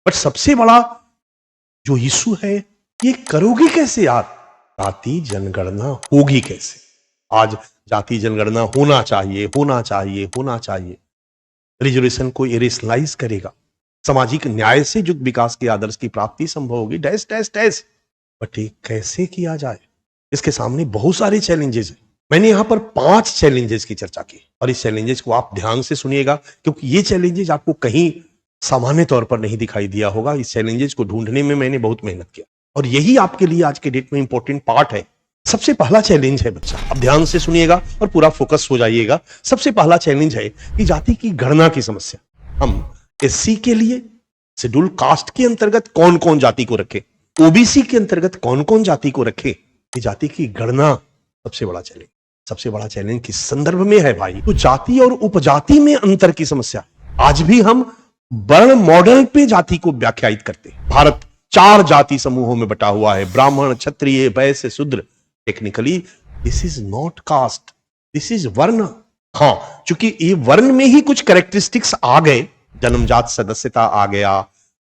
But सबसे बड़ा जो इशू है, ये करोगे कैसे यार? जाति जनगणना होगी कैसे? आज जाति जनगणना होना चाहिए, होना चाहिए, होना चाहिए, रिजर्वेशन को एरेशनलाइज करेगा, सामाजिक न्याय से युग विकास के आदर्श की प्राप्ति संभव होगी, डैश डैश डैश। बट ये कैसे किया जाए? इसके सामने बहुत सारे चैलेंजेस हैं। मैंने यहां पर 5 चैलेंजेस की चर्चा की और इस चैलेंजेस को आप ध्यान से सुनिएगा, क्योंकि ये चैलेंजेस आपको कहीं सामान्य तौर पर नहीं दिखाई दिया होगा। इस चैलेंजेस को ढूंढने में मैंने बहुत मेहनत किया और यही आपके लिए आज के डेट में इंपॉर्टेंट पार्ट है। सबसे पहला चैलेंज है बच्चा, अब ध्यान से सुनिएगा और पूरा फोकस हो जाइएगा। सबसे पहला चैलेंज है कि जाति की गणना की समस्या। हम एससी के लिए शेड्यूल कास्ट के अंतर्गत कौन कौन जाति को रखे, ओबीसी के अंतर्गत कौन कौन जाति को रखे, ये जाति की गणना सबसे बड़ा चैलेंज। सबसे बड़ा चैलेंज किस संदर्भ में है भाई? तो जाति और उपजाति में अंतर की समस्या। आज भी हम वर्ण मॉडल पे जाति को व्याख्यायित करते हैं। भारत 4 जाति समूहों में बटा हुआ है, ब्राह्मण, Kshatriya, Vaishya, Shudra. Technically this is not caste, this is varna. हाँ, चूंकि ये वर्ण में ही कुछ कैरेक्टरिस्टिक्स आ गए, जन्मजात सदस्यता आ गया,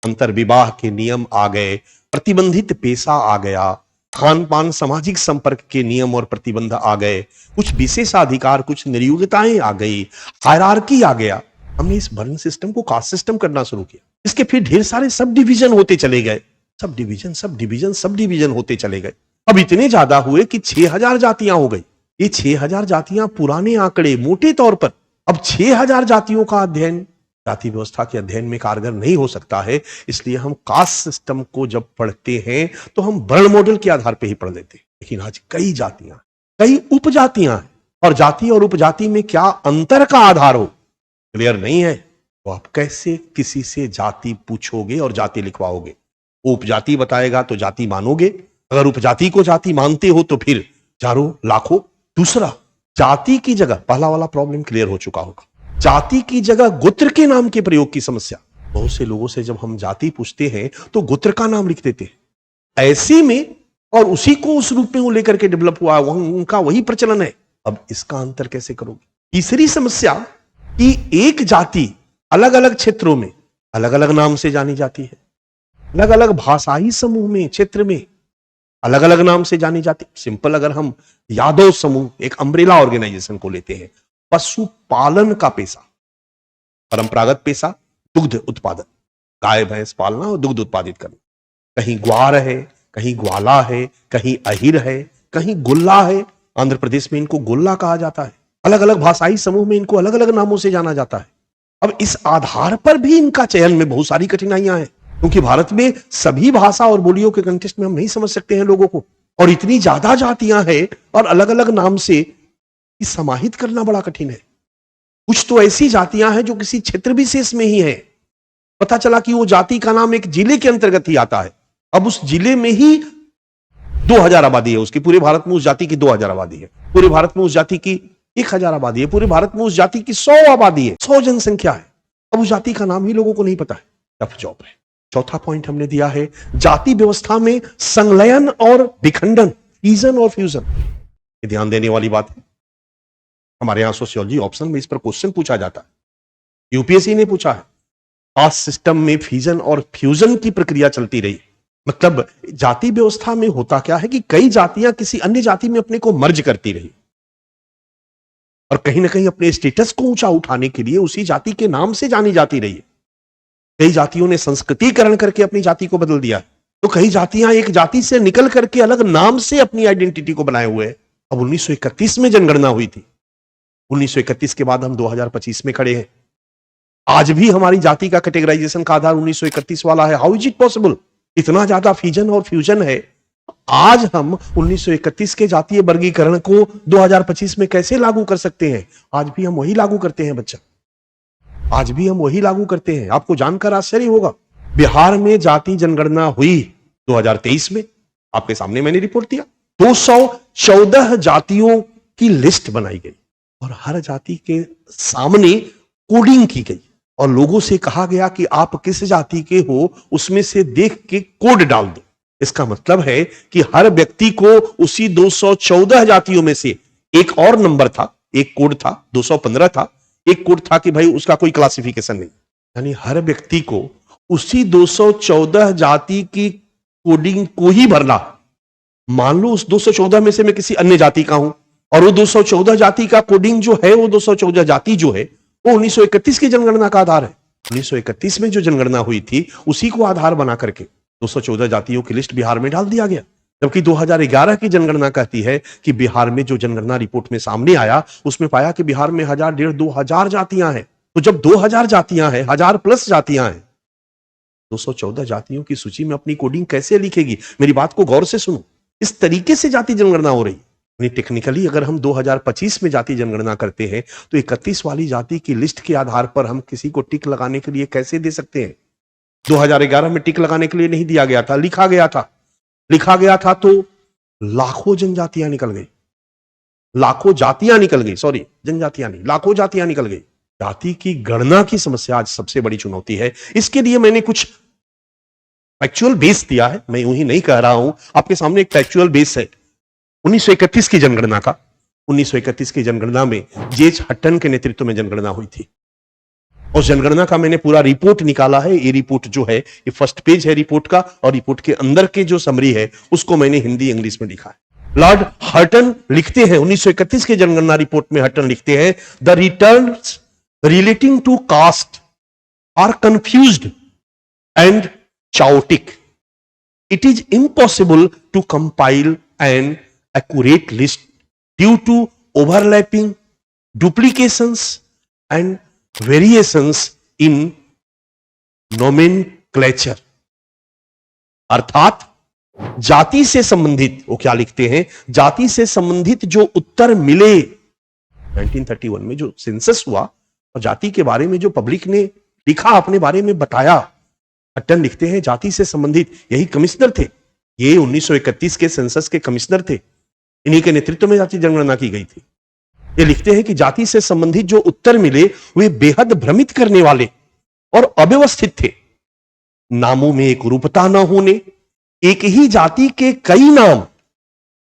अंतर विवाह के नियम आ गए, प्रतिबंधित पेशा आ गया, खान पान सामाजिक संपर्क के नियम और प्रतिबंध आ गए, कुछ विशेषाधिकार, कुछ नियोक्ताएं आ गई, हायरार्की आ गया। हमने इस वर्ण सिस्टम को कास्ट सिस्टम करना शुरू किया। इसके फिर ढेर सारे सब डिवीजन होते चले गए, sub division sub division sub division होते चले गए। अब इतने ज्यादा हुए कि 6000 जातियां हो गई। ये 6000 जातियां पुराने आंकड़े मोटे तौर पर। अब 6000 जातियों का अध्ययन जाति व्यवस्था के अध्ययन में कारगर नहीं हो सकता है। इसलिए हम कास्ट सिस्टम को जब पढ़ते हैं तो हम वर्ण मॉडल के आधार पर ही पढ़ लेते हैं। लेकिन आज कई जातियां, कई उपजातियां हैं और जाति और उपजाति में क्या अंतर का आधार हो क्लियर नहीं है, तो आप कैसे किसी से जाति पूछोगे और जाति लिखवाओगे? उपजाति बताएगा तो जाति मानोगे, अगर उपजाति को जाति मानते हो तो फिर हजारों लाखों। दूसरा, जाति की जगह, पहला वाला प्रॉब्लम क्लियर हो चुका होगा, जाति की जगह गोत्र के नाम के प्रयोग की समस्या। बहुत से लोगों से जब हम जाति पूछते हैं तो गोत्र का नाम लिख देते हैं ऐसे में, और उसी को उस रूप में वो लेकर के डेवलप हुआ, उनका वही प्रचलन है। अब इसका अंतर कैसे करोगे? तीसरी समस्या कि एक जाति अलग अलग क्षेत्रों में अलग अलग नाम से जानी जाती है, अलग अलग भाषाई समूह में, क्षेत्र में अलग अलग नाम से जानी जाती। सिंपल, अगर हम यादव समूह, एक अम्ब्रेला ऑर्गेनाइजेशन को लेते हैं, पशुपालन का पेशा, परंपरागत पेशा दुग्ध उत्पादन, गाय भैंस पालना और दुग्ध उत्पादित करना। कहीं ग्वार है, कहीं ग्वाला है, कहीं अहिर है, कहीं गुल्ला है। आंध्र प्रदेश में इनको गुल्ला कहा जाता है। अलग अलग भाषाई समूह में इनको अलग अलग नामों से जाना जाता है। अब इस आधार पर भी इनका चयन में बहुत सारी कठिनाइयां हैं, क्योंकि भारत में सभी भाषा और बोलियों के कंटेक्स्ट में हम नहीं समझ सकते हैं लोगों को, और इतनी ज्यादा जातियां हैं और अलग अलग नाम से समाहित करना बड़ा कठिन है। कुछ तो ऐसी जातियां हैं जो किसी क्षेत्र विशेष में ही है, पता चला कि वो जाति का नाम एक जिले के अंतर्गत ही आता है। अब उस जिले में ही 2000 आबादी है उसकी, पूरे भारत में उस जाति की 2000 आबादी है, पूरे भारत में उस जाति की 1000 आबादी है, पूरे भारत में उस जाति की 100 आबादी है, 100 जनसंख्या है। अब उस जाति का नाम ही लोगों को नहीं पता है, टफ जॉब है। चौथा पॉइंट हमने दिया है जाति व्यवस्था में संलयन और विखंडन, फ्यूजन और फ्यूजन। ये ध्यान देने वाली बात है। हमारे यहां सोशियोलॉजी ऑप्शन में इस पर क्वेश्चन पूछा जाता है, यूपीएससी ने पूछा है। कास्ट सिस्टम में फ्यूजन और फ्यूजन की प्रक्रिया चलती रही। मतलब जाति व्यवस्था में होता क्या है कि कई जातियां किसी अन्य जाति में अपने को मर्ज करती रही और कहीं ना कहीं अपने स्टेटस को ऊंचा उठाने के लिए उसी जाति के नाम से जानी जाती रही है। कई जातियों ने संस्कृतिकरण करके अपनी जाति को बदल दिया, तो कई जातियां एक जाति से निकल करके अलग नाम से अपनी आइडेंटिटी को बनाए हुए हैं। अब 1931 में जनगणना हुई थी, 1931 के बाद हम 2025 में खड़े हैं। आज भी हमारी जाति का कैटेगराइजेशन का आधार 1931 वाला है। How is it possible? इतना ज्यादा फ्यूजन और फ्यूजन है। आज हम 1931 के जातीय वर्गीकरण को 2025 में कैसे लागू कर सकते हैं? आज भी हम वही लागू करते हैं बच्चा, आज भी हम वही लागू करते हैं। आपको जानकर आश्चर्य होगा, बिहार में जाति जनगणना हुई 2023 में, आपके सामने मैंने रिपोर्ट दिया। 214 जातियों की लिस्ट बनाई गई और हर जाति के सामने कोडिंग की गई और लोगों से कहा गया कि आप किस जाति के हो उसमें से देख के कोड डाल दो। इसका मतलब है कि हर व्यक्ति को उसी 214 जातियों में से एक और नंबर था, एक कोड था, 215 था, एक कोड था कि भाई उसका कोई क्लासिफिकेशन नहीं। यानी हर व्यक्ति को उसी 214 जाति की कोडिंग को ही भरना। मान लो उस 214 में से मैं किसी अन्य जाति का हूं और वो 214 जाति का कोडिंग जो है, वो 214 जाति जो है वो 1931 की जनगणना का आधार है। 1931 में जो जनगणना हुई थी उसी को आधार बना करके 214 जातियों की लिस्ट बिहार में डाल दिया गया। जबकि 2011 की जनगणना कहती है कि बिहार में जो जनगणना रिपोर्ट में सामने आया उसमें पाया कि बिहार में 1000, 1500, 2000 जातियां हैं। तो जब 2000 जातियां हैं, 1000 प्लस जातियां हैं, 214 जातियों की सूची में अपनी कोडिंग कैसे लिखेगी? मेरी बात को गौर से सुनो। इस तरीके से जाति जनगणना हो रही है। टेक्निकली अगर हम 2025 में जाति जनगणना करते हैं तो 31 वाली जाति की लिस्ट के आधार पर हम किसी को टिक लगाने के लिए कैसे दे सकते हैं? 2011 में टिक लगाने के लिए नहीं दिया गया था, लिखा गया था तो लाखों जनजातियां निकल गई, लाखों जातियां निकल गई, सॉरी जनजातियां नहीं, लाखों जातियां निकल गई। जाति की गणना की समस्या आज सबसे बड़ी चुनौती है। इसके लिए मैंने कुछ फैक्चुअल बेस दिया है, मैं यूं ही नहीं कह रहा हूं, आपके सामने एक फैक्चुअल बेस है 1931 की जनगणना का। 1931 की जनगणना में जेच हट्टन के नेतृत्व में जनगणना हुई थी। उस जनगणना का मैंने पूरा रिपोर्ट निकाला है। ये रिपोर्ट जो है, ये फर्स्ट पेज है रिपोर्ट का, और रिपोर्ट के अंदर के जो समरी है उसको मैंने हिंदी इंग्लिश में लिखा है। लॉर्ड हट्टन लिखते हैं 1931 की जनगणना रिपोर्ट में, हट्टन लिखते हैं the returns relating to caste are confused and chaotic. It is impossible to compile an accurate list due to overlapping, duplications and variations in nomenclature. अर्थात जाति से संबंधित, वो क्या लिखते हैं, जाति से संबंधित जो उत्तर मिले 1931 में जो सेंसस हुआ और जाति के बारे में जो पब्लिक ने लिखा, अपने बारे में बताया, हट्टन लिखते हैं जाति से संबंधित, यही कमिश्नर थे, ये 1931 के सेंसस के कमिश्नर थे, इन्हीं के नेतृत्व में जाति जनगणना की गई थी। ये लिखते हैं कि जाति से संबंधित जो उत्तर मिले वे बेहद भ्रमित करने वाले और अव्यवस्थित थे। नामों में एक रूपता न होने, एक ही जाति के कई नाम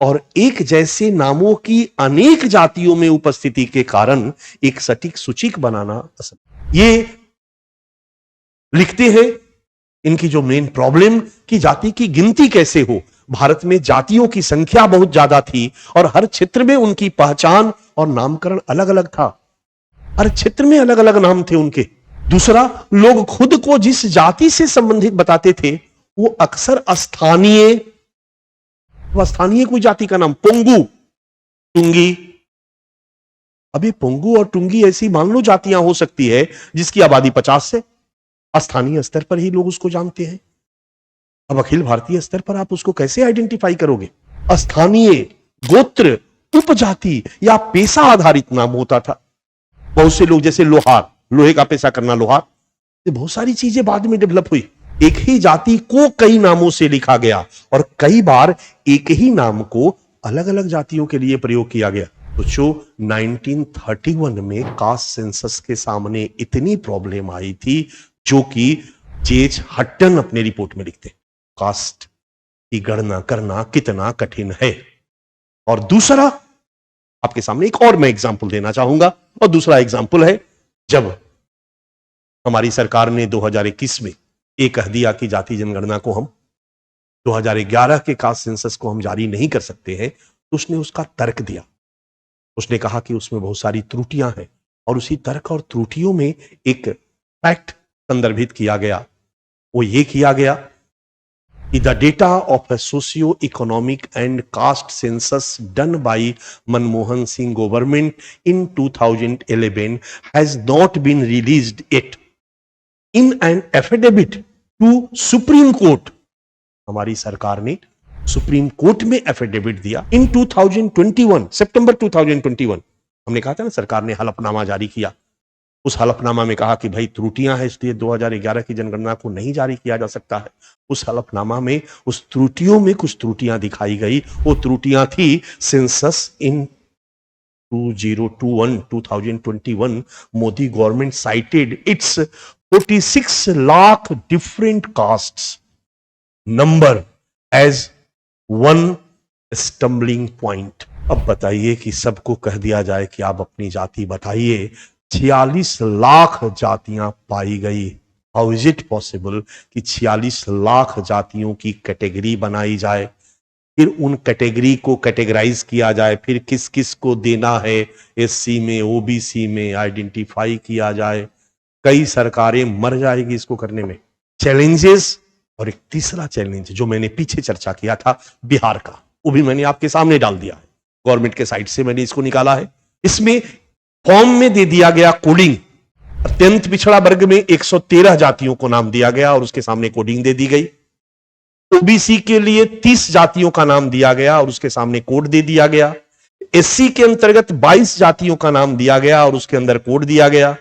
और एक जैसे नामों की अनेक जातियों में उपस्थिति के कारण एक सटीक सूचक बनाना असंभव। ये लिखते हैं इनकी जो मेन प्रॉब्लम कि जाति की गिनती कैसे हो। भारत में जातियों की संख्या बहुत ज्यादा थी और हर क्षेत्र में उनकी पहचान और नामकरण अलग अलग था, हर क्षेत्र में अलग अलग नाम थे उनके। दूसरा, लोग खुद को जिस जाति से संबंधित बताते थे वो अक्सर स्थानीय कोई जाति का नाम, पोंगू, टुंगी। अभी पोंगू और टुंगी ऐसी मान लो जातियां हो सकती है जिसकी आबादी 50 से, स्थानीय स्तर पर ही लोग उसको जानते हैं। अब अखिल भारतीय स्तर पर आप उसको कैसे आइडेंटिफाई करोगे? स्थानीय, गोत्र, उपजाति या पेशा आधारित नाम होता था। बहुत से लोग जैसे लोहार, लोहे का पेशा करना लोहार, ये बहुत सारी चीजें बाद में डेवलप हुई। एक ही जाति को कई नामों से लिखा गया और कई बार एक ही नाम को अलग अलग जातियों के लिए प्रयोग किया गया। तो जो 1931 में कास्ट सेंसस के सामने इतनी प्रॉब्लम आई थी, जो कि जेच हट्टन अपने रिपोर्ट में लिखते हैं, कास्ट की गणना करना कितना कठिन है। और दूसरा, आपके सामने एक और मैं एग्जांपल देना चाहूंगा, और दूसरा एग्जांपल है जब हमारी सरकार ने 2021 में ये कह दिया कि जाति जनगणना को हम 2011 के कास्ट सेंसस को हम जारी नहीं कर सकते हैं, तो उसने उसका तर्क दिया। उसने कहा कि उसमें बहुत सारी त्रुटियां हैं और उसी तर्क और त्रुटियों में एक फैक्ट संदर्भित किया गया। वो ये किया गया कि the data of a socio economic and caste census done by Manmohan Singh government in 2011 has not been released it in an affidavit to Supreme Court. हमारी सरकार ने सुप्रीम कोर्ट में एफिडेविट दिया इन 2021, सितंबर 2021। हमने कहा था ना, सरकार ने हलफनामा जारी किया। उस हलफनामा में कहा कि भाई त्रुटियां हैं, इसलिए 2011 की जनगणना को नहीं जारी किया जा सकता है। उस हलफनामा में उस त्रुटियों में कुछ त्रुटियां दिखाई गई। वो त्रुटियां थी census in 2021 Modi government cited its 46 lakh different castes number as one stumbling point. अब बताइए कि सबको कह दिया जाए कि आप अपनी जाति बताइए, 46 लाख जातियां पाई गई। हाउ इज इट पॉसिबल कि 46 लाख जातियों की कैटेगरी बनाई जाए, फिर उन कैटेगरी को कैटेगराइज किया जाए, फिर किस किस को देना है, एससी में, ओबीसी में आइडेंटिफाई किया जाए। कई सरकारें मर जाएगी इसको करने में। चैलेंजेस। और एक तीसरा चैलेंज जो मैंने पीछे चर्चा किया था बिहार का, वो भी मैंने आपके सामने डाल दिया है। गवर्नमेंट के साइट से मैंने इसको निकाला है। इसमें फॉर्म में दे दिया गया कोडिंग। अत्यंत पिछड़ा वर्ग में 113 जातियों को नाम दिया गया और उसके सामने कोडिंग दे दी गई। ओबीसी के लिए 30 जातियों का नाम दिया गया और उसके सामने कोड दे दिया गया। एससी के अंतर्गत 22 जातियों का नाम दिया गया और उसके अंदर कोड दिया गया।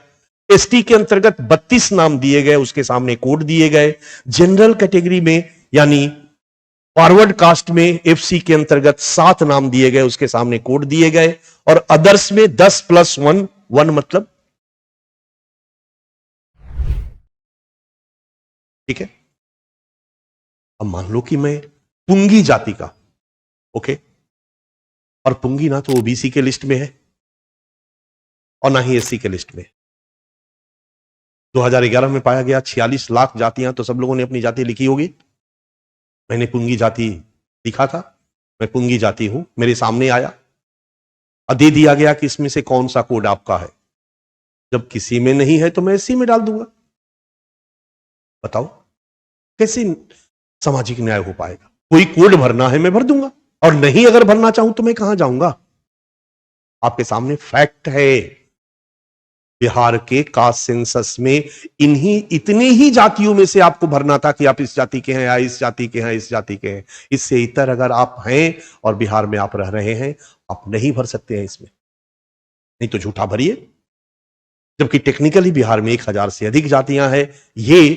एसटी के अंतर्गत 32 नाम दिए गए, उसके सामने कोड दिए गए। जनरल कैटेगरी में यानी फॉरवर्ड कास्ट में एफसी के अंतर्गत 7 नाम दिए गए, उसके सामने कोड दिए गए। और अदर्स में 10+1, 1 मतलब, ठीक है। अब मान लो कि मैं पुंगी जाति का, ओके, और पुंगी ना तो ओबीसी के लिस्ट में है और ना ही एससी के लिस्ट में। 2011 में पाया गया 46 लाख जातियां, तो सब लोगों ने अपनी जाति लिखी होगी। मैंने पुंगी जाति लिखा था, मैं पुंगी जाति हूं, मेरे सामने आया और दे दिया गया कि इसमें से कौन सा कोड आपका है। जब किसी में नहीं है तो मैं एससी में डाल दूंगा। बताओ कैसे सामाजिक न्याय हो पाएगा? कोई कोड भरना है मैं भर दूंगा, और नहीं अगर भरना चाहूं तो मैं कहां जाऊंगा? आपके सामने फैक्ट है। बिहार के कास्ट सेंसस में इतनी ही जातियों में से आपको भरना था कि आप इस जाति के हैं या इस जाति के हैं, इस जाति के हैं। इससे इतर अगर आप हैं और बिहार में आप रह रहे हैं, आप नहीं भर सकते हैं इसमें, नहीं तो झूठा भरिए। जबकि टेक्निकली बिहार में 1000 से अधिक जातियां हैं। ये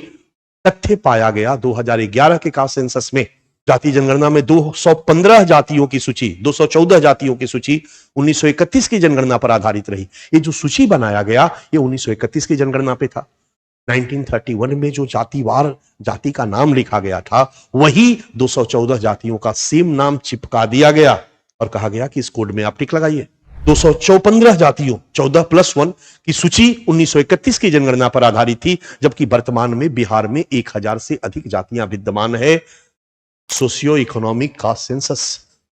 तथ्य पाया गया 2011 के कास्ट सेंसस में। जाति जनगणना में 215 जातियों की सूची, 214 जातियों की सूची 1931 की जनगणना पर आधारित रही। ये जो सूची बनाया गया ये 1931 की जनगणना पे था। 1931 में जो जातिवार जाति का नाम लिखा गया था, वही 214 जातियों का सेम नाम चिपका दिया गया और कहा गया कि इस कोड में आप टिक लगाइए। 215 जातियों 14+1 की सूची 1931 की जनगणना पर आधारित थी, जबकि वर्तमान में बिहार में 1000 से अधिक जातियां विद्यमान है। Socio economic caste census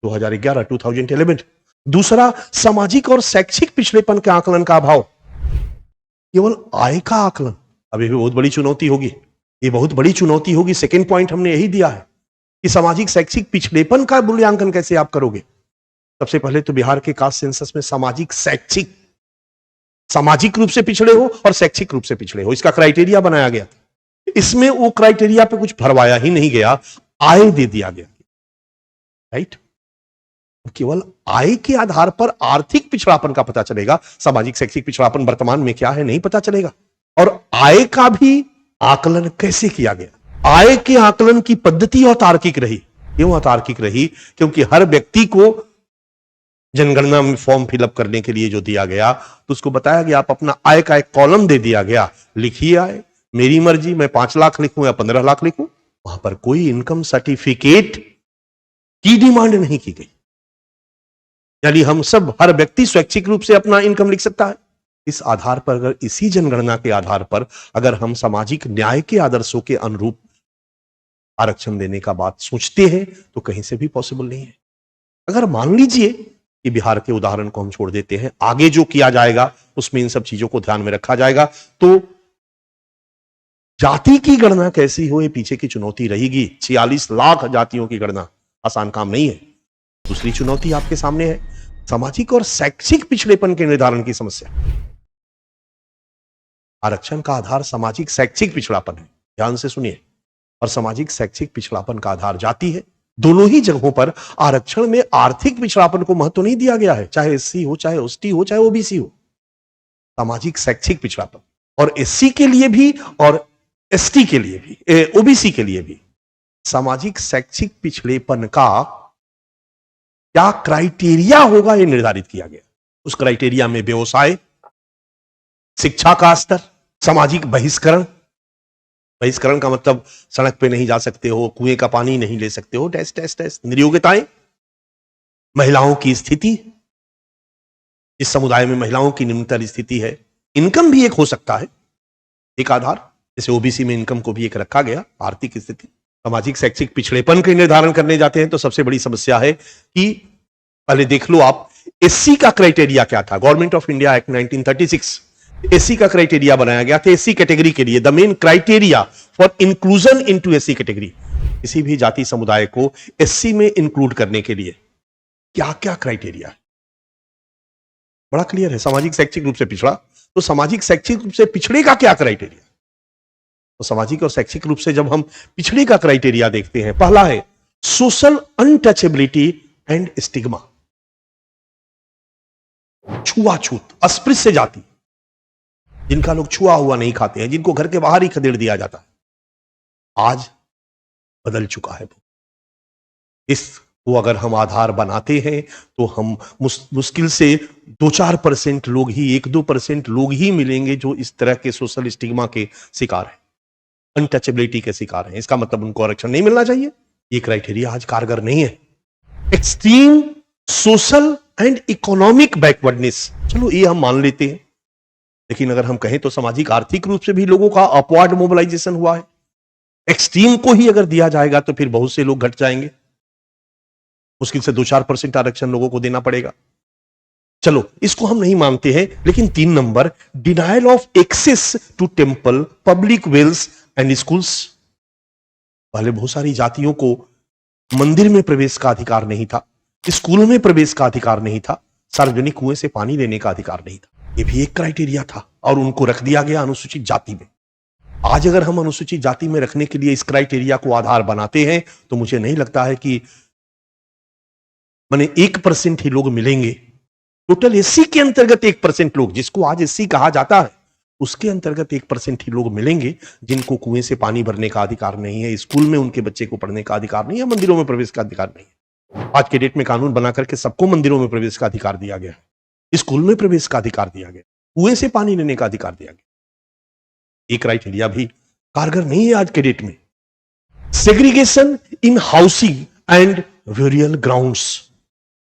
2011 2011। दूसरा, सामाजिक और शैक्षिक पिछड़ेपन के आकलन का अभाव। केवल आय का आकलन अभी भी बहुत बड़ी चुनौती होगी, ये बहुत बड़ी चुनौती होगी। सेकेंड पॉइंट हमने यही दिया है कि सामाजिक शैक्षिक पिछड़ेपन का मूल्यांकन कैसे आप करोगे। सबसे पहले तो बिहार के कास्ट सेंसस में सामाजिक रूप से पिछड़े हो और शैक्षिक रूप से पिछड़े हो, इसका क्राइटेरिया बनाया गया। इसमें वो क्राइटेरिया पे कुछ भरवाया ही नहीं गया, आय दे दिया गया, राइट। केवल आय के आधार पर आर्थिक पिछड़ापन का पता चलेगा, सामाजिक शैक्षिक पिछड़ापन वर्तमान में क्या है नहीं पता चलेगा। और आय का भी आकलन कैसे किया गया? आय के आकलन की पद्धति अतार्किक रही। क्यों अतार्किक रही? क्योंकि हर व्यक्ति को जनगणना में फॉर्म फिलअप करने के लिए जो दिया गया तो उसको बताया गया, आप अपना आय का एक कॉलम दे दिया गया, लिखिए आय, मेरी मर्जी मैं 5 लाख लिखूं या 15 लाख लिखूं। वहां पर कोई इनकम सर्टिफिकेट की डिमांड नहीं की गई। यानी हम सब, हर व्यक्ति स्वैच्छिक रूप से अपना इनकम लिख सकता है। इस आधार पर, अगर इसी जनगणना के आधार पर अगर हम सामाजिक न्याय के आदर्शों के अनुरूप आरक्षण देने का बात सोचते हैं तो कहीं से भी पॉसिबल नहीं है। अगर मान लीजिए कि बिहार के उदाहरण को हम छोड़ देते हैं, आगे जो किया जाएगा उसमें इन सब चीजों को ध्यान में रखा जाएगा, तो जाति की गणना कैसी हो, ये पीछे की चुनौती रहेगी। 46 लाख जातियों की गणना आसान काम नहीं है। दूसरी चुनौती आपके सामने है, सामाजिक और शैक्षिक पिछड़ेपन के निर्धारण की समस्या। आरक्षण का आधार सामाजिक शैक्षिक पिछड़ापन है, ध्यान से सुनिए, और सामाजिक शैक्षिक पिछड़ापन का आधार जाति है। दोनों ही जगहों पर आरक्षण में आर्थिक पिछड़ापन को महत्व नहीं दिया गया है, चाहे एससी हो, चाहे एसटी हो, चाहे ओबीसी हो। सामाजिक शैक्षिक पिछड़ापन, और एससी के लिए भी और एसटी के लिए भी, ओबीसी के लिए भी सामाजिक शैक्षिक पिछड़ेपन का क्या क्राइटेरिया होगा यह निर्धारित किया गया। उस क्राइटेरिया में व्यवसाय, शिक्षा का स्तर, सामाजिक बहिष्करण, बहिष्करण का मतलब सड़क पे नहीं जा सकते हो, कुएं का पानी नहीं ले सकते हो, टेस्ट टेस्ट टेस्ट, नियोग्यताएं, महिलाओं की स्थिति, इस समुदाय में महिलाओं की निम्नतर स्थिति है, इनकम भी एक हो सकता है, एक आधार। जैसे ओबीसी में इनकम को भी एक रखा गया, आर्थिक स्थिति। सामाजिक शैक्षिक पिछड़ेपन के निर्धारण करने जाते हैं तो सबसे बड़ी समस्या है कि पहले देख लो आप, एससी का क्राइटेरिया क्या था। Government of India act 1936 SC का क्राइटेरिया बनाया गया था एससी कैटेगरी के लिए। The main criteria for inclusion into SC category, किसी भी जाति समुदाय को एससी में इंक्लूड करने के लिए क्या क्या क्राइटेरिया है, बड़ा क्लियर है। सामाजिक शैक्षिक रूप से पिछड़ा, तो सामाजिक शैक्षिक रूप से पिछड़े का क्या क्राइटेरिया। तो सामाजिक और शैक्षिक रूप से जब हम पिछड़े का क्राइटेरिया देखते हैं, पहला है सोशल अनटचेबिलिटी एंड स्टिग्मा, छुआछूत, अस्पृश्य जाति, जिनका लोग छुआ हुआ नहीं खाते हैं, जिनको घर के बाहर ही खदेड़ दिया जाता है, आज बदल चुका है। इसको अगर हम आधार बनाते हैं तो हम मुश्किल से 2-4% लोग ही, 1-2% लोग ही मिलेंगे जो इस तरह के सोशल स्टिग्मा के शिकार हैं, अनटचेबिलिटी के शिकार हैं। इसका मतलब उनको आरक्षण नहीं मिलना चाहिए। ये क्राइटेरिया आज कारगर नहीं है। Extreme social and economic backwardness, चलो ये हम मान लेते हैं, लेकिन अगर हम कहें तो सामाजिक आर्थिक रूप से भी लोगों का अपवार्ड मोबिलाइजेशन हुआ है। एक्सट्रीम को ही अगर दिया जाएगा तो फिर बहुत से लोग घट जाएंगे, मुश्किल से 2-4% आरक्षण लोगों को देना पड़ेगा। चलो इसको हम नहीं मानते हैं, लेकिन 3 number, denial of access to temple, public wells and schools. पहले बहुत सारी जातियों को मंदिर में प्रवेश का अधिकार नहीं था, स्कूल में प्रवेश का अधिकार नहीं था, सार्वजनिक कुएं से पानी लेने का अधिकार नहीं था। ये भी एक क्राइटेरिया था और उनको रख दिया गया अनुसूचित जाति में। आज अगर हम अनुसूचित जाति में रखने के लिए इस क्राइटेरिया को आधार बनाते हैं तो मुझे नहीं लगता है कि माने 1% ही लोग मिलेंगे। टोटल एससी के अंतर्गत 1% लोग, जिसको आज एससी कहा जाता है, उसके अंतर्गत 1% ही लोग मिलेंगे जिनको कुएं से पानी भरने का अधिकार नहीं है, स्कूल में उनके बच्चे को पढ़ने का अधिकार नहीं है, मंदिरों में प्रवेश का अधिकार नहीं है। आज के डेट में कानून बना करके सबको मंदिरों में प्रवेश का अधिकार दिया गया है, स्कूल में प्रवेश का अधिकार दिया गया, कुएं से पानी लेने का अधिकार दिया गया। ये क्राइटेरिया भी कारगर नहीं है आज के डेट में। Segregation in housing and burial grounds,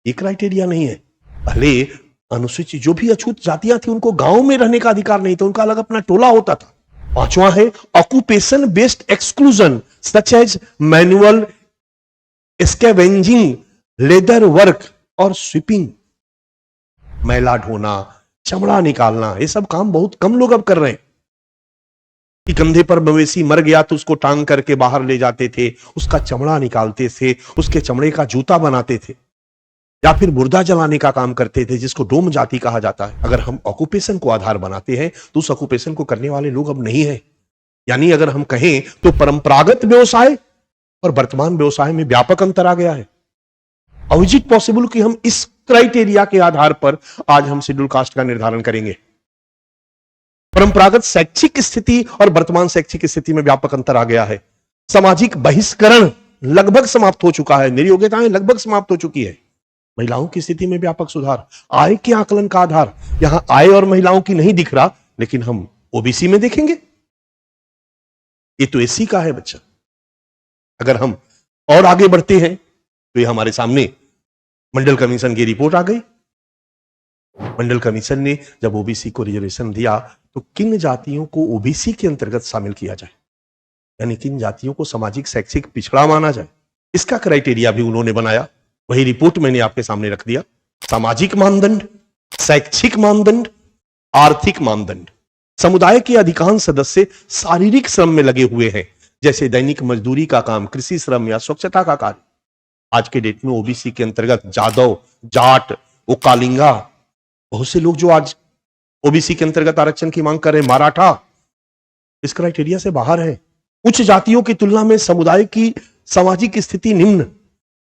ये क्राइटेरिया नहीं है। पहले अनुसूचित जो भी अछूत जातियां थी उनको गांव में रहने का अधिकार नहीं था, उनका अलग अपना टोला होता था। 5वां है occupation based exclusion such as manual scavenging, leather work और स्वीपिंग। मैला ढोना, चमड़ा निकालना, ये सब काम बहुत कम लोग अब कर रहे हैं। कि कंधे पर मवेशी मर गया तो उसको टांग करके बाहर ले जाते थे, उसका चमड़ा निकालते थे, उसके चमड़े का जूता बनाते थे, या फिर मुर्दा जलाने का काम करते थे, जिसको डोम जाति कहा जाता है। अगर हम ऑक्यूपेशन को आधार बनाते हैं तो उस ऑक्यूपेशन को करने वाले लोग अब नहीं है। यानी अगर हम कहें तो परंपरागत व्यवसाय और वर्तमान व्यवसाय में व्यापक अंतर आ गया है। हाउ इज इट पॉसिबल कि हम इस क्राइटेरिया के आधार पर आज हम शेड्यूल कास्ट का निर्धारण करेंगे। परंपरागत शैक्षिक स्थिति और वर्तमान शैक्षिक स्थिति में व्यापक अंतर आ गया है। सामाजिक बहिष्करण लगभग समाप्त हो चुका है, निरयोग्यताएं लगभग समाप्त हो चुकी है। महिलाओं की स्थिति में व्यापक सुधार, आय के आकलन का आधार, यहां आय और महिलाओं की नहीं दिख रहा, लेकिन हम ओबीसी में देखेंगे। ये तो एससी का है बच्चा। अगर हम और आगे बढ़ते हैं तो ये हमारे सामने मंडल कमीशन की रिपोर्ट आ गई। मंडल कमीशन ने जब ओबीसी को रिजर्वेशन दिया तो किन जातियों को ओबीसी के अंतर्गत शामिल किया जाए, यानी किन जातियों को सामाजिक शैक्षिक पिछड़ा माना जाए, इसका क्राइटेरिया भी उन्होंने बनाया। वही रिपोर्ट मैंने आपके सामने रख दिया। सामाजिक मानदंड, शैक्षिक मानदंड, आर्थिक मानदंड। समुदाय के अधिकांश सदस्य शारीरिक श्रम में लगे हुए हैं, जैसे दैनिक मजदूरी का काम, कृषि श्रम या स्वच्छता का कार्य। आज के डेट में ओबीसी के अंतर्गत जादव, जाट, ओकालिंगा, बहुत से लोग जो आज ओबीसी के अंतर्गत आरक्षण की मांग कर रहे हैं, मराठा, इस क्राइटेरिया से बाहर है। उच्च जातियों की तुलना में समुदाय की सामाजिक स्थिति निम्न,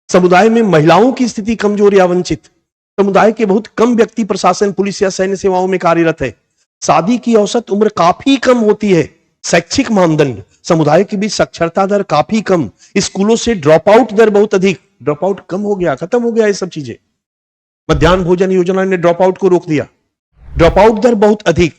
समुदाय में महिलाओं की स्थिति कमजोर या वंचित, समुदाय के बहुत कम व्यक्ति प्रशासन, पुलिस या सैन्य सेवाओं में कार्यरत है, शादी की औसत उम्र काफी कम होती है। शैक्षिक मानदंड, समुदाय के बीच साक्षरता दर काफी कम, स्कूलों से ड्रॉप आउट दर बहुत अधिक, ड्रॉप आउट कम हो गया, खत्म हो गया ये सब चीजें। मध्याह्न भोजन योजना ने ड्रॉप आउट को रोक दिया। ड्रॉप आउट दर बहुत अधिक,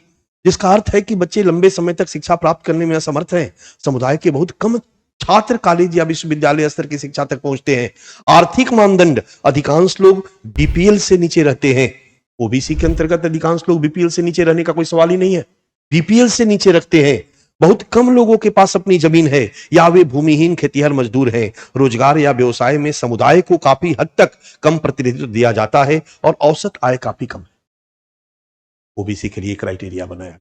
जिसका अर्थ है कि बच्चे लंबे समय तक शिक्षा प्राप्त करने में असमर्थ हैं। समुदाय के बहुत कम छात्र कॉलेज या विश्वविद्यालय स्तर की शिक्षा तक पहुंचते हैं। आर्थिक मानदंड, अधिकांश लोग बीपीएल से नीचे रहते हैं। ओबीसी के अंतर्गत अधिकांश लोग बीपीएल से नीचे रहने का कोई सवाल ही नहीं है, बीपीएल से नीचे रखते हैं। बहुत कम लोगों के पास अपनी जमीन है या वे भूमिहीन खेतीहर मजदूर हैं। रोजगार या व्यवसाय में समुदाय को काफी हद तक कम प्रतिनिधित्व दिया जाता है और औसत आय काफी कम है। ओबीसी के लिए क्राइटेरिया बनाया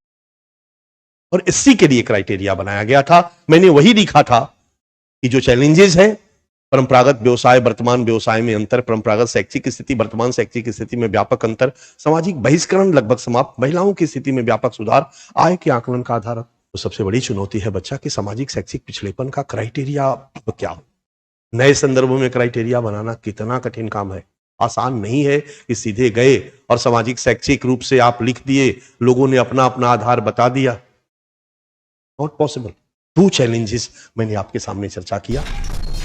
और एससी के लिए क्राइटेरिया बनाया गया था। मैंने वही लिखा था कि जो चैलेंजेस है, परंपरागत व्यवसाय, वर्तमान व्यवसाय में अंतर, परंपरागत शैक्षिक स्थिति, वर्तमान शैक्षिक स्थिति में व्यापक अंतर, सामाजिक बहिष्करण लगभग समाप्त, महिलाओं की स्थिति में व्यापक सुधार, आय के आकलन का आधार। तो सबसे बड़ी चुनौती है बच्चा कि सामाजिक शैक्षिक पिछड़ेपन का क्राइटेरिया क्या हो। नए संदर्भों में क्राइटेरिया बनाना कितना कठिन काम है। आसान नहीं है कि सीधे गए और सामाजिक शैक्षिक रूप से आप लिख दिए, लोगों ने अपना अपना आधार बता दिया। Not possible. 2 चैलेंजेस मैंने आपके सामने चर्चा किया।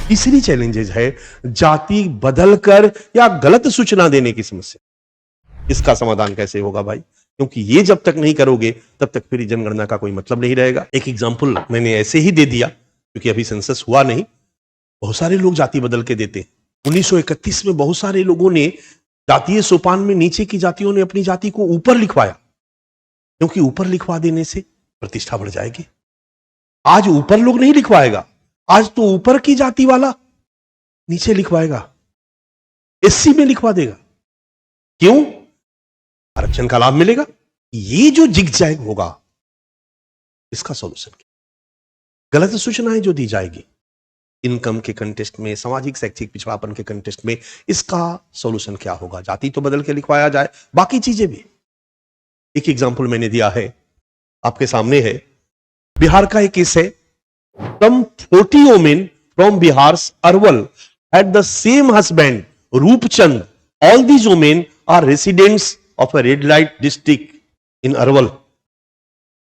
तीसरी चैलेंजेस है जाति बदलकर या गलत सूचना देने की समस्या। इसका समाधान कैसे होगा भाई? क्योंकि ये जब तक नहीं करोगे तब तक फिर जनगणना का कोई मतलब नहीं रहेगा। एक एग्जांपल मैंने ऐसे ही दे दिया क्योंकि अभी सेंसस हुआ नहीं। बहुत सारे लोग जाति बदल के देते हैं। 1931 में बहुत सारे लोगों ने जातीय सोपान में नीचे की जातियों ने अपनी जाति को ऊपर लिखवाया, क्योंकि ऊपर लिखवा देने से प्रतिष्ठा बढ़ जाएगी। आज ऊपर लोग नहीं लिखवाएगा, आज तो ऊपर की जाति वाला नीचे लिखवाएगा, एससी में लिखवा देगा। क्यों? आरक्षण का लाभ मिलेगा। ये जो जिगजैग होगा, इसका सॉल्यूशन क्या? गलत सूचनाएं जो दी जाएगी इनकम के कंटेस्ट में, सामाजिक शैक्षिक पिछड़ापन के कंटेस्ट में, इसका सॉल्यूशन क्या होगा? जाति तो बदल के लिखवाया जाए, बाकी चीजें भी। एक एग्जांपल मैंने दिया है, आपके सामने है। बिहार का एक केस है। Some 40 women from Bihar's Arwal had the same husband, Roopchand. All these women are residents of a red light district in Arwal,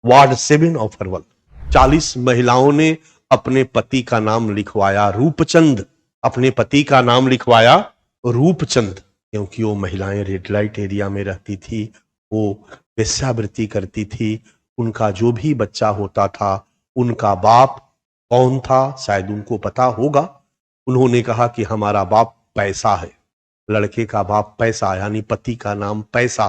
Ward 7 of Arwal. 40 महिलाओं ने अपने पति का नाम लिखवाया रूपचंद, अपने पति का नाम लिखवाया रूपचंद, क्योंकि वो महिलाएं रेड लाइट एरिया में रहती थी, वो वेश्यावृत्ति करती थी। उनका जो भी बच्चा होता था, उनका बाप कौन था शायद उनको पता होगा। उन्होंने कहा कि हमारा बाप पैसा है। लड़के का बाप पैसा, यानी पति का नाम पैसा।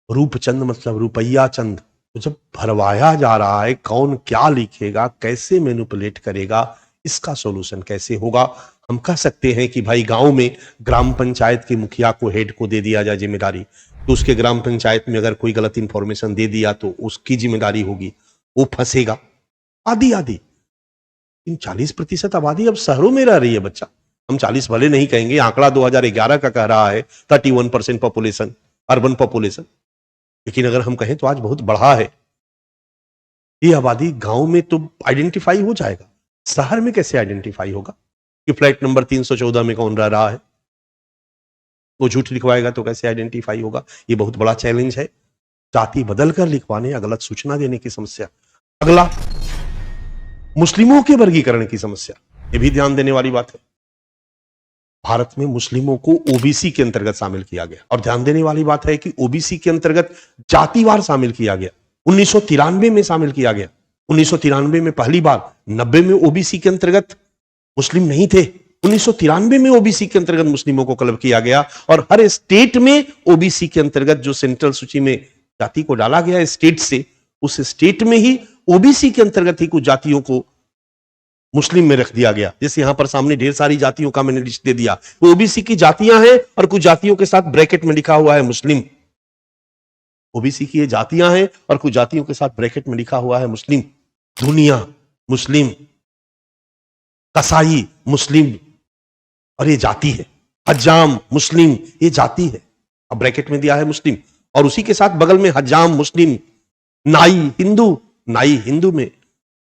रूपचंद मतलब रुपया चंद। तो जब भरवाया जा रहा है, कौन क्या लिखेगा, कैसे मैनिपुलेट करेगा, इसका सॉल्यूशन कैसे होगा? हम कह सकते हैं कि भाई गांव में ग्राम पंचायत के मुखिया को, हेड को दे दिया जाए जिम्मेदारी, तो उसके ग्राम पंचायत में अगर कोई गलत इंफॉर्मेशन दे दिया तो उसकी जिम्मेदारी होगी, वो फंसेगा। आदि आदि। इन 40% आबादी अब शहरों में रह रही है बच्चा। हम 40 भले नहीं कहेंगे, आंकड़ा 2011 का कह रहा है 31% पॉपुलेशन, अर्बन पॉपुलेशन, लेकिन अगर हम कहें तो आज बहुत बढ़ा है। ये आबादी गांव में तो आइडेंटिफाई हो जाएगा, शहर में कैसे आइडेंटिफाई होगा कि फ्लैट नंबर 314 में कौन रह रहा है? वो झूठ लिखवाएगा तो कैसे आइडेंटिफाई होगा? ये बहुत बड़ा चैलेंज है। जाति बदलकर लिखवाने या गलत सूचना देने की समस्या। अगला, मुस्लिमों के वर्गीकरण की समस्या। ये भी ध्यान देने वाली बात है। भारत में मुस्लिमों को ओबीसी के अंतर्गत शामिल किया गया, और ध्यान देने वाली बात है कि ओबीसी के अंतर्गत जातिवार शामिल किया गया। 1993 में शामिल किया गया। 1993 में पहली बार। 90 में ओबीसी के अंतर्गत मुस्लिम नहीं थे। 1993 में ओबीसी के अंतर्गत मुस्लिमों को क्लब किया गया, और हर स्टेट में ओबीसी के अंतर्गत जो सेंट्रल सूची में जाति को डाला गया स्टेट से, उस स्टेट में ही ओबीसी के अंतर्गत ही कुछ जातियों को मुस्लिम में रख दिया गया। जैसे यहां पर सामने ढेर सारी जातियों का मैंने लिस्ट दे दिया, वो ओबीसी की जातियां हैं और कुछ जातियों के साथ ब्रैकेट में लिखा हुआ है मुस्लिम। ओबीसी की ये जातियां हैं और कुछ जातियों के साथ ब्रैकेट में लिखा हुआ है मुस्लिम। दुनिया मुस्लिम, कसाई मुस्लिम, और ये जाति है। हज्जाम मुस्लिम, ये जाति है, अब ब्रैकेट में दिया है मुस्लिम, और उसी के साथ बगल में हज्जाम मुस्लिम, नाई हिंदू, नाई हिंदू में।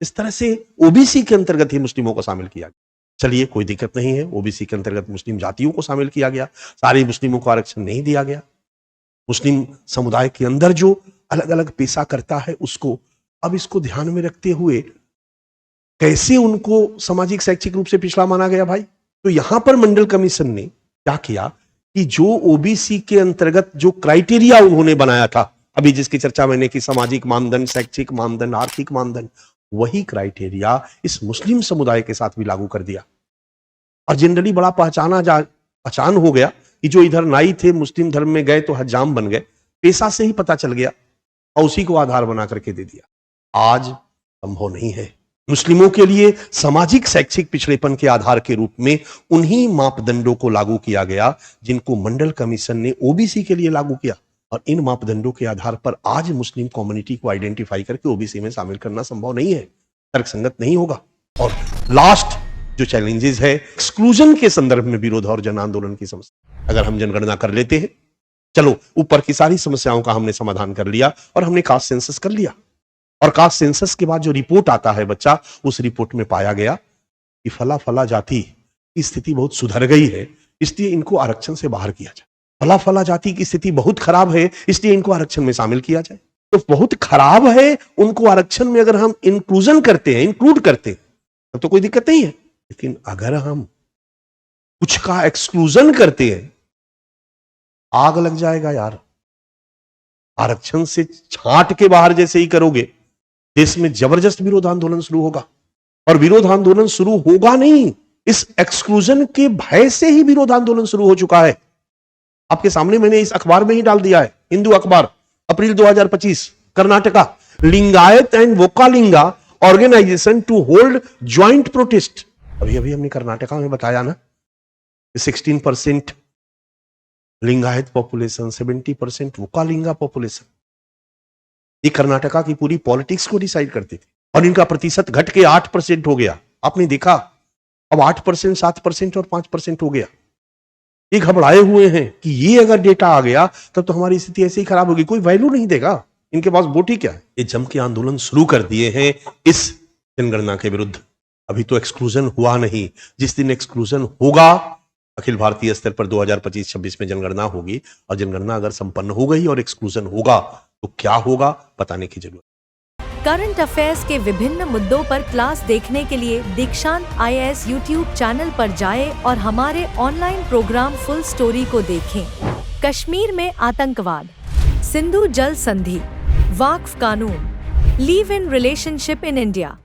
इस तरह से ओबीसी के अंतर्गत ही मुस्लिमों को शामिल किया गया। चलिए कोई दिक्कत नहीं है, ओबीसी के अंतर्गत मुस्लिम जातियों को शामिल किया गया, सारे मुस्लिमों को आरक्षण नहीं दिया गया। मुस्लिम समुदाय के अंदर जो अलग अलग पेशा करता है उसको, अब इसको ध्यान में रखते हुए कैसे उनको सामाजिक शैक्षिक रूप से पिछड़ा माना गया भाई? तो यहां पर मंडल कमीशन ने क्या किया कि जो ओबीसी के अंतर्गत जो क्राइटेरिया उन्होंने बनाया था, अभी जिसकी चर्चा मैंने की, सामाजिक मानदंड, शैक्षिक मानदंड, आर्थिक मानदंड, वही क्राइटेरिया इस मुस्लिम समुदाय के साथ भी लागू कर दिया। और जनरली बड़ा पहचान हो गया कि जो इधर नाई थे मुस्लिम धर्म में गए तो हज्जाम बन गए, पेशा से ही पता चल गया और उसी को आधार बना करके दे दिया। आज संभव नहीं है। मुस्लिमों के लिए सामाजिक शैक्षिक पिछड़ेपन के आधार के रूप में उन्हीं मापदंडों को लागू किया गया जिनको मंडल कमीशन ने ओबीसी के लिए लागू किया, और इन मापदंडों के आधार पर आज मुस्लिम कम्युनिटी को आइडेंटिफाई करके ओबीसी में शामिल करना संभव नहीं है, तर्कसंगत नहीं होगा। और लास्ट जो चैलेंजेस है एक्सक्लूजन के संदर्भ में विरोध और जन आंदोलन की समस्या, अगर हम जनगणना कर लेते हैं, चलो ऊपर की सारी समस्याओं का हमने समाधान कर लिया और हमने कास्ट सेंसस कर लिया, और कास्ट सेंसस के बाद जो रिपोर्ट आता है बच्चा, उस रिपोर्ट में पाया गया कि फला फला जाति की स्थिति बहुत सुधर गई है, इसलिए इनको आरक्षण से बाहर किया जाए। फला फला जाति की स्थिति बहुत खराब है, इसलिए इनको आरक्षण में शामिल किया जाए। तो बहुत खराब है, उनको आरक्षण में अगर हम इंक्लूजन करते हैं, इंक्लूड करते हैं, तब तो कोई दिक्कत नहीं है। लेकिन अगर हम कुछ का एक्सक्लूजन करते हैं, आग लग जाएगा यार। आरक्षण से छांट के बाहर जैसे ही करोगे, देश में जबरदस्त विरोध आंदोलन शुरू होगा। और विरोध आंदोलन शुरू होगा नहीं, इस एक्सक्लूजन के भय से ही विरोध आंदोलन शुरू हो चुका है। आपके सामने मैंने इस अखबार में ही डाल दिया है, हिंदू अखबार, April 2025, Karnataka, Lingayat and Vokkaliga organisation to hold joint protest. अभी अभी हमने कर्नाटका में बताया ना, 16% लिंगायत पॉपुलेशन, 70% वोकालिंगा पॉपुलेशन, ये कर्नाटका की पूरी पॉलिटिक्स को डिसाइड करते थे, और इनका प्रतिशत घट के 8% हो गया। आपने देखा, अब 8%, 7% और 5% हो गया। ये घबराए हुए हैं कि ये अगर डेटा आ गया तब तो हमारी स्थिति ऐसे ही खराब होगी, कोई वैल्यू नहीं देगा, इनके पास वोट ही क्या है। ये जम के आंदोलन शुरू कर दिए हैं इस जनगणना के विरुद्ध। अभी तो एक्सक्लूजन हुआ नहीं, जिस दिन एक्सक्लूजन होगा, अखिल भारतीय स्तर पर 2025-26 में जनगणना होगी, और जनगणना अगर संपन्न हो गई और एक्सक्लूजन होगा तो क्या होगा बताने की जरूरत। करंट अफेयर्स के विभिन्न मुद्दों पर क्लास देखने के लिए दीक्षांत IAS यूट्यूब चैनल पर जाएं और हमारे ऑनलाइन प्रोग्राम फुल स्टोरी को देखें। कश्मीर में आतंकवाद, सिंधु जल संधि, वाक्फ कानून, live in relationship in India.